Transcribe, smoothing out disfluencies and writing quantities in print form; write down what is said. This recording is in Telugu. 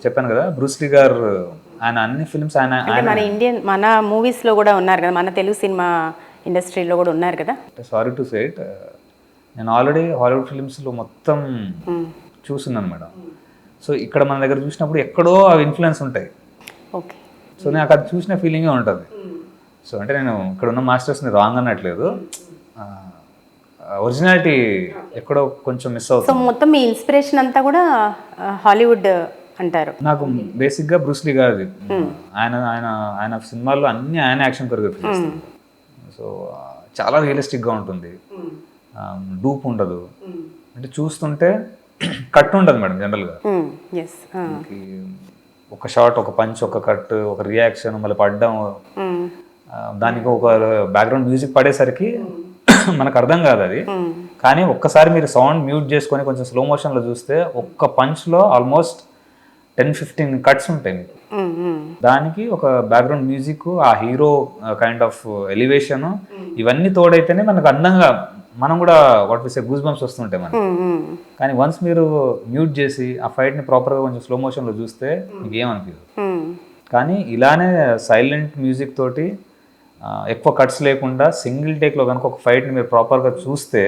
చెప్పాను కదా బ్రూస్లీ గారు ఆయన అన్ని ఫిల్మ్స్ ఆయన అంటే మన ఇండియన్ మన మూవీస్లో కూడా ఉన్నారు కదా, మన తెలుగు సినిమా ఇండస్ట్రీలో కూడా ఉన్నారు కదా. సారీ టు సే ఇట్, నేను ఆల్రెడీ హాలీవుడ్ ఫిల్మ్స్లో మొత్తం చూస్తున్నాను మేడం. సో ఇక్కడ మన దగ్గర చూసినప్పుడు ఎక్కడో అవి ఇన్ఫ్లుయెన్స్ ఉంటాయి. ఓకే. సో నాకు అది చూసిన ఫీలింగే ఉంటుంది. సో అంటే నేను ఇక్కడ ఉన్న మాస్టర్స్ని రాంగ్ అనట్లేదు, ఒరిజినాలిటీ ఎక్కడో కొంచెం మిస్ సో అవుతుంది. మొత్తం మీ ఇన్స్పిరేషన్ అంతా కూడా హాలీవుడ్ అంటారు. నాకు బేసిక్గా బ్రూస్లీ గారిది, ఆయన ఆయన ఆయన సినిమాల్లో అన్ని ఆయన యాక్షన్ కొరియోగ్రఫీ చేస్తారు. సో చాలా రియలిస్టిక్గా ఉంటుంది, డూప్ ఉండదు, అంటే చూస్తుంటే కట్ ఉండదు మేడం. జనరల్గా ఎస్, ఒక షాట్, ఒక పంచ్, ఒక కట్, ఒక రియాక్షన్, మళ్ళీ పడ్డం, దానికి ఒక బ్యాక్గ్రౌండ్ మ్యూజిక్ పడేసరికి మనకు అర్థం కాదు అది. కానీ ఒక్కసారి మీరు సౌండ్ మ్యూట్ చేసుకొని కొంచెం స్లో మోషన్లో చూస్తే ఒక్క పంచ్లో ఆల్మోస్ట్ 10-15 కట్స్ ఉంటాయి మీకు. దానికి ఒక బ్యాక్గ్రౌండ్ మ్యూజిక్, ఆ హీరో కైండ్ ఆఫ్ ఎలివేషన్, ఇవన్నీ తోడైతేనే మనకు అందంగా మనం కూడా what we say goose bumps వస్తుంటాయి మనకి. కానీ వన్స్ మీరు మ్యూట్ చేసి ఆ ఫైట్ని ప్రాపర్గా కొంచెం స్లో మోషన్లో చూస్తే మీకు ఏమనిపించదు. కానీ ఇలానే సైలెంట్ మ్యూజిక్ తోటి ఎక్కువ కట్స్ లేకుండా సింగిల్ టేక్లో కనుక ఒక ఫైట్ని మీరు ప్రాపర్గా చూస్తే